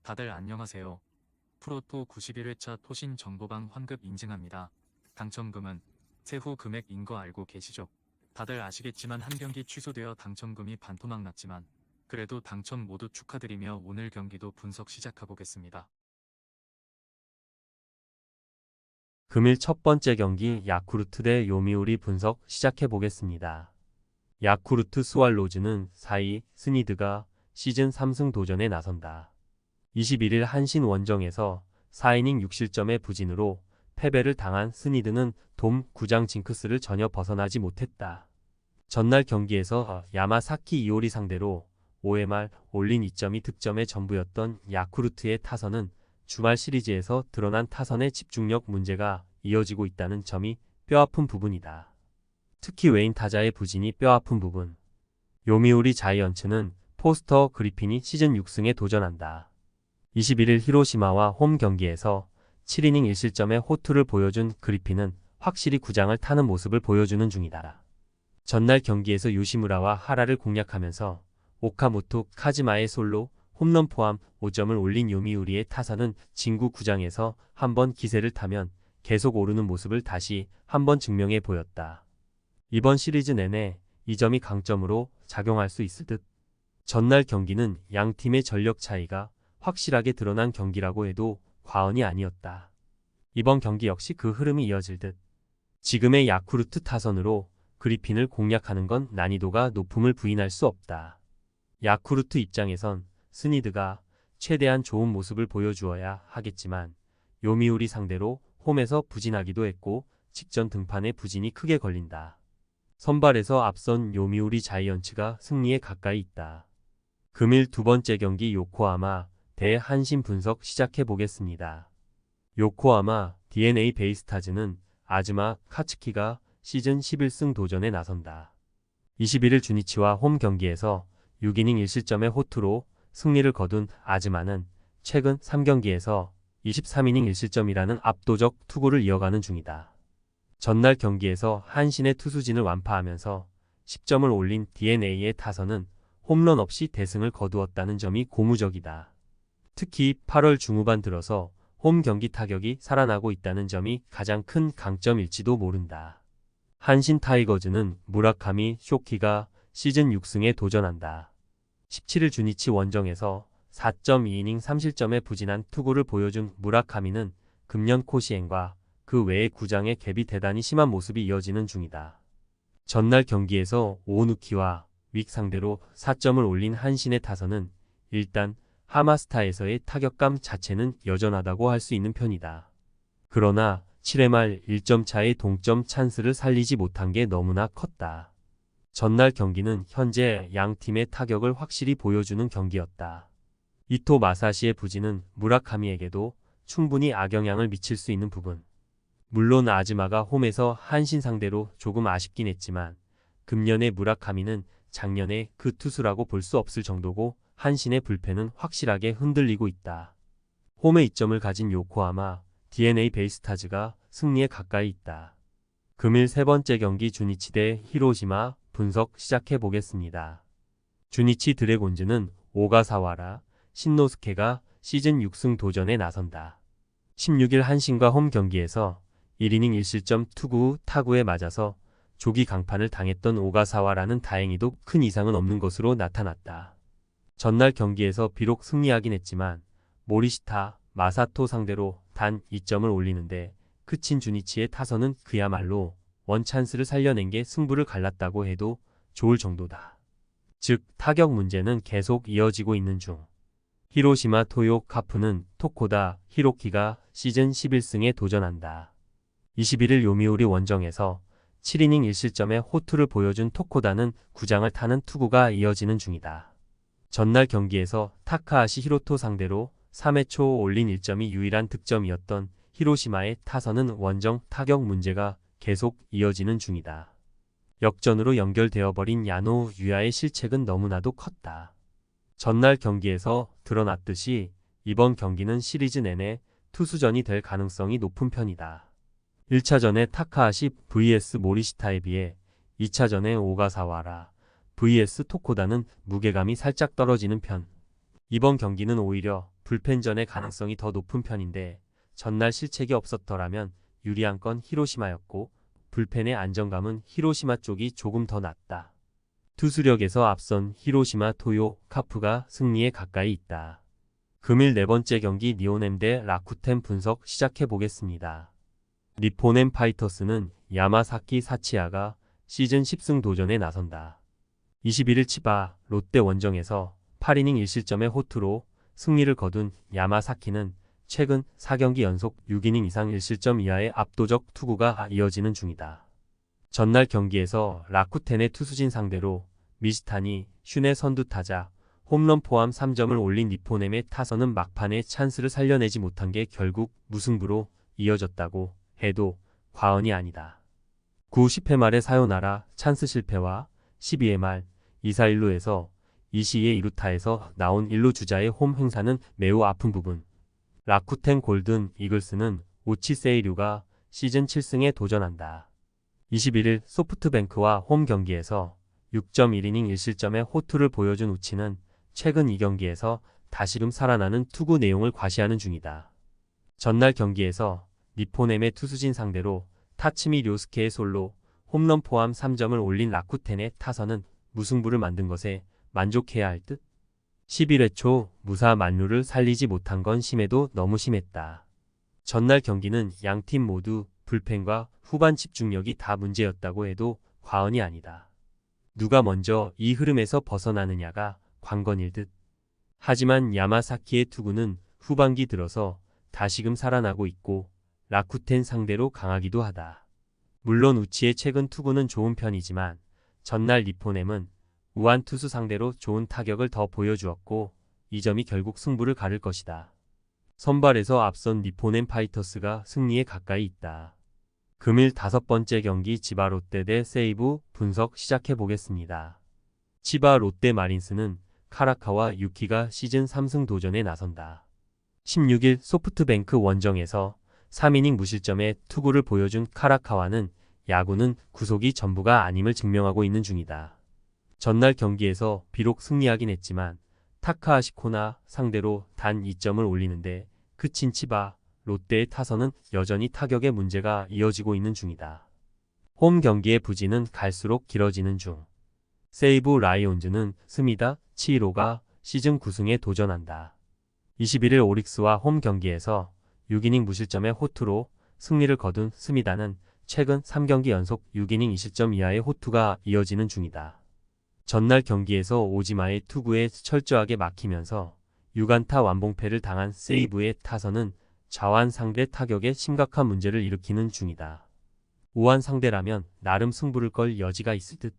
다들 안녕하세요. 프로토 91회차 토신 정보방 환급 인증합니다. 당첨금은 세후 금액인 거 알고 계시죠? 다들 아시겠지만 한 경기 취소되어 당첨금이 반토막 났지만 그래도 당첨 모두 축하드리며 오늘 경기도 분석 시작해보겠습니다. 금일 첫 번째 경기 야쿠르트 대 요미우리 분석 시작해 보겠습니다. 야쿠르트 스왈로즈는 4위 스니드가 시즌 3승 도전에 나선다. 21일 한신 원정에서 4이닝 6실점의 부진으로 패배를 당한 스니드는 돔 9장 징크스를 전혀 벗어나지 못했다. 전날 경기에서 야마사키 이오리 상대로 5회 말 올린 2점이 득점의 전부였던 야쿠르트의 타선은 주말 시리즈에서 드러난 타선의 집중력 문제가 이어지고 있다는 점이 뼈아픈 부분이다. 특히 외인 타자의 부진이 뼈아픈 부분. 요미우리 자이언츠는 포스터 그리핀이 시즌 6승에 도전한다. 21일 히로시마와 홈 경기에서 7이닝 1실점의 호투를 보여준 그리핀은 확실히 구장을 타는 모습을 보여주는 중이다. 전날 경기에서 요시무라와 하라를 공략하면서 오카모토 카즈마의 솔로, 홈런 포함 5점을 올린 요미우리의 타선은 진구 구장에서 한번 기세를 타면 계속 오르는 모습을 다시 한번 증명해 보였다. 이번 시리즈 내내 이 점이 강점으로 작용할 수 있을 듯. 전날 경기는 양 팀의 전력 차이가 확실하게 드러난 경기라고 해도 과언이 아니었다. 이번 경기 역시 그 흐름이 이어질 듯. 지금의 야쿠르트 타선으로 그리핀을 공략하는 건 난이도가 높음을 부인할 수 없다. 야쿠르트 입장에선 스니드가 최대한 좋은 모습을 보여주어야 하겠지만 요미우리 상대로 홈에서 부진하기도 했고 직전 등판에 부진이 크게 걸린다. 선발에서 앞선 요미우리 자이언츠가 승리에 가까이 있다. 금일 두 번째 경기 요코하마 대 한신 분석 시작해 보겠습니다. 요코하마 DNA 베이스타즈는 아즈마 카츠키가 시즌 11승 도전에 나선다. 21일 주니치와 홈 경기에서 6이닝 1실점의 호투로 승리를 거둔 아즈마는 최근 3경기에서 23이닝 1실점이라는 압도적 투구를 이어가는 중이다. 전날 경기에서 한신의 투수진을 완파하면서 10점을 올린 DNA의 타선은 홈런 없이 대승을 거두었다는 점이 고무적이다. 특히 8월 중후반 들어서 홈 경기 타격이 살아나고 있다는 점이 가장 큰 강점일지도 모른다. 한신 타이거즈는 무라카미 쇼키가 시즌 6승에 도전한다. 17일 주니치 원정에서 4.2이닝 3실점의 부진한 투구를 보여준 무라카미는 금년 코시엔과 그 외의 구장의 갭이 대단히 심한 모습이 이어지는 중이다. 전날 경기에서 오누키와 윅 상대로 4점을 올린 한신의 타선은 일단 하마스타에서의 타격감 자체는 여전하다고 할 수 있는 편이다. 그러나 7회 말 1점 차의 동점 찬스를 살리지 못한 게 너무나 컸다. 전날 경기는 현재 양 팀의 타격을 확실히 보여주는 경기였다. 이토 마사시의 부진은 무라카미에게도 충분히 악영향을 미칠 수 있는 부분. 물론 아즈마가 홈에서 한신 상대로 조금 아쉽긴 했지만 금년의 무라카미는 작년에 그 투수라고 볼 수 없을 정도고 한신의 불펜은 확실하게 흔들리고 있다. 홈에 이점을 가진 요코하마 DNA 베이스타즈가 승리에 가까이 있다. 금일 세 번째 경기 주니치 대 히로시마 분석 시작해 보겠습니다. 주니치 드래곤즈는 오가사와라, 신노스케가 시즌 6승 도전에 나선다. 16일 한신과 홈 경기에서 1이닝 1실점 투구 후 타구에 맞아서 조기 강판을 당했던 오가사와라는 다행히도 큰 이상은 없는 것으로 나타났다. 전날 경기에서 비록 승리하긴 했지만 모리시타, 마사토 상대로 단 2점을 올리는데 그친 주니치의 타선은 그야말로 원찬스를 살려낸 게 승부를 갈랐다고 해도 좋을 정도다. 즉 타격 문제는 계속 이어지고 있는 중. 히로시마 토요 카프는 토코다 히로키가 시즌 11승에 도전한다. 21일 요미우리 원정에서 7이닝 1실점의 호투를 보여준 토코다는 구장을 타는 투구가 이어지는 중이다. 전날 경기에서 타카하시 히로토 상대로 3회 초 올린 1점이 유일한 득점이었던 히로시마의 타선은 원정 타격 문제가 계속 이어지는 중이다. 역전으로 연결되어버린 야노 유야의 실책은 너무나도 컸다. 전날 경기에서 드러났듯이 이번 경기는 시리즈 내내 투수전이 될 가능성이 높은 편이다. 1차전의 타카하시 vs 모리시타에 비해 2차전의 오가사와라 vs 토코다는 무게감이 살짝 떨어지는 편. 이번 경기는 오히려 불펜전의 가능성이 더 높은 편인데 전날 실책이 없었더라면 유리한 건 히로시마였고 불펜의 안정감은 히로시마 쪽이 조금 더 낫다. 투수력에서 앞선 히로시마 토요 카프가 승리에 가까이 있다. 금일 네 번째 경기 니온엠 대 라쿠텐 분석 시작해 보겠습니다. 니폰엠 파이터스는 야마사키 사치야가 시즌 10승 도전에 나선다. 21일 치바 롯데 원정에서 8이닝 1실점의 호투로 승리를 거둔 야마사키는 최근 4경기 연속 6이닝 이상 1실점 이하의 압도적 투구가 이어지는 중이다. 전날 경기에서 라쿠텐의 투수진 상대로 미즈타니, 슌의 선두 타자, 홈런 포함 3점을 올린 니폰엠의 타선은 막판에 찬스를 살려내지 못한 게 결국 무승부로 이어졌다고 해도 과언이 아니다. 9, 10회 말의 사요나라 찬스 실패와 12회 말 2사 1루에서 이시의 2루타에서 나온 1루 주자의 홈 행사는 매우 아픈 부분. 라쿠텐 골든 이글스는 오치 세이류가 시즌 7승에 도전한다. 21일 소프트뱅크와 홈 경기에서 6.1이닝 1실점의 호투를 보여준 우치는 최근 2경기에서 다시금 살아나는 투구 내용을 과시하는 중이다. 전날 경기에서 니폰엠의 투수진 상대로 타츠미 료스케의 솔로, 홈런 포함 3점을 올린 라쿠텐의 타선은 무승부를 만든 것에 만족해야 할 듯? 11회 초 무사 만루를 살리지 못한 건 심해도 너무 심했다. 전날 경기는 양팀 모두 불펜과 후반 집중력이 다 문제였다고 해도 과언이 아니다. 누가 먼저 이 흐름에서 벗어나느냐가 관건일 듯. 하지만 야마사키의 투구는 후반기 들어서 다시금 살아나고 있고 라쿠텐 상대로 강하기도 하다. 물론 우치의 최근 투구는 좋은 편이지만 전날 니폰엠은 우한 투수 상대로 좋은 타격을 더 보여주었고 이 점이 결국 승부를 가를 것이다. 선발에서 앞선 니폰엠 파이터스가 승리에 가까이 있다. 금일 5번째 경기 치바 롯데 대 세이브 분석 시작해 보겠습니다. 치바 롯데 마린스는 카라카와 유키가 시즌 3승 도전에 나선다. 16일 소프트뱅크 원정에서 3이닝 무실점의 투구를 보여준 카라카와는 야구는 구속이 전부가 아님을 증명하고 있는 중이다. 전날 경기에서 비록 승리하긴 했지만 타카하시코나 상대로 단 2점을 올리는데 그친 치바 롯데의 타선은 여전히 타격에 문제가 이어지고 있는 중이다. 홈 경기의 부진은 갈수록 길어지는 중. 세이브 라이온즈는 스미다 치히로가 시즌 9승에 도전한다. 21일 오릭스와 홈 경기에서 6이닝 무실점의 호투로 승리를 거둔 스미다는 최근 3경기 연속 6이닝 2실점 이하의 호투가 이어지는 중이다. 전날 경기에서 오지마의 투구에 철저하게 막히면서 6안타 완봉패를 당한 세이브의 타선은 좌완 상대 타격에 심각한 문제를 일으키는 중이다. 우완 상대라면 나름 승부를 걸 여지가 있을 듯.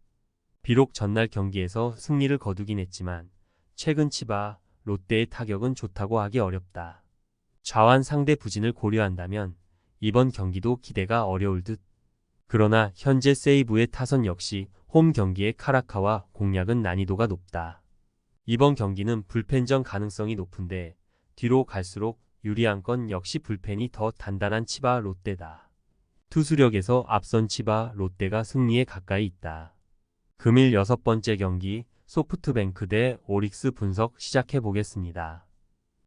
비록 전날 경기에서 승리를 거두긴 했지만 최근 치바 롯데의 타격은 좋다고 하기 어렵다. 좌완 상대 부진을 고려한다면 이번 경기도 기대가 어려울 듯. 그러나 현재 세이브의 타선 역시 홈 경기의 카라카와 공략은 난이도가 높다. 이번 경기는 불펜전 가능성이 높은데 뒤로 갈수록 유리한 건 역시 불펜이 더 단단한 치바 롯데다. 투수력에서 앞선 치바 롯데가 승리에 가까이 있다. 금일 6번째 경기 소프트뱅크 대 오릭스 분석 시작해 보겠습니다.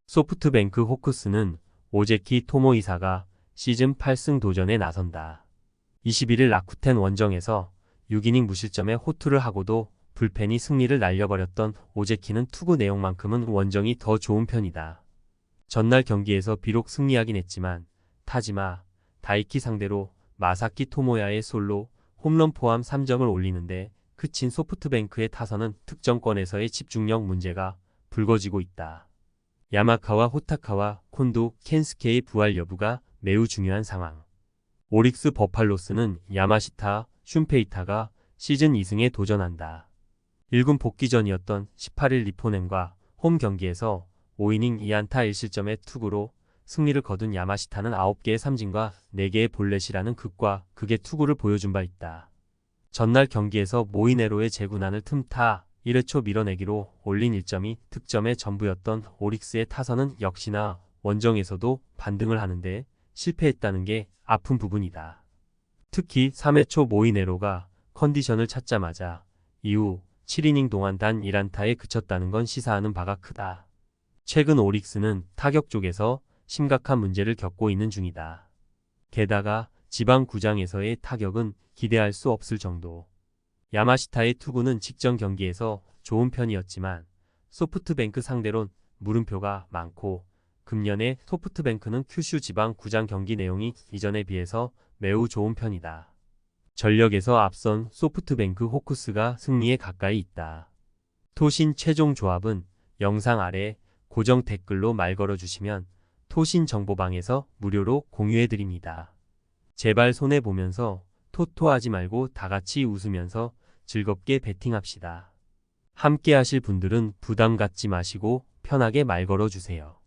소프트뱅크 호크스는 오제키 토모이사가 시즌 8승 도전에 나선다. 21일 라쿠텐 원정에서 6이닝 무실점의 호투를 하고도 불펜이 승리를 날려버렸던 오제키는 투구 내용만큼은 원정이 더 좋은 편이다. 전날 경기에서 비록 승리하긴 했지만 타지마, 다이키 상대로 마사키 토모야의 솔로, 홈런 포함 3점을 올리는데 그친 소프트뱅크의 타선은 득점권에서의 집중력 문제가 불거지고 있다. 야마카와 호타카와 콘도, 켄스케의 부활 여부가 매우 중요한 상황. 오릭스 버팔로스는 야마시타, 슌페이타가 시즌 2승에 도전한다. 1군 복귀전이었던 18일 니폰엠과 홈 경기에서 5이닝 2안타 1실점의 투구로 승리를 거둔 야마시타는 9개의 삼진과 4개의 볼넷이라는 극과 극의 투구를 보여준 바 있다. 전날 경기에서 모이네로의 제구난을 틈타 1회 초 밀어내기로 올린 1점이 득점의 전부였던 오릭스의 타선은 역시나 원정에서도 반등을 하는데 실패했다는 게 아픈 부분이다. 특히 3회 초 모이네로가 컨디션을 찾자마자 이후 7이닝 동안 단 1안타에 그쳤다는 건 시사하는 바가 크다. 최근 오릭스는 타격 쪽에서 심각한 문제를 겪고 있는 중이다. 게다가 지방 구장에서의 타격은 기대할 수 없을 정도. 야마시타의 투구는 직전 경기에서 좋은 편이었지만 소프트뱅크 상대론 물음표가 많고 금년에 소프트뱅크는 큐슈 지방 구장 경기 내용이 이전에 비해서 매우 좋은 편이다. 전력에서 앞선 소프트뱅크 호크스가 승리에 가까이 있다. 토신 최종 조합은 영상 아래 고정 댓글로 말 걸어주시면 토신 정보방에서 무료로 공유해드립니다. 제발 손해보면서 토토하지 말고 다같이 웃으면서 즐겁게 베팅합시다. 함께 하실 분들은 부담 갖지 마시고 편하게 말 걸어주세요.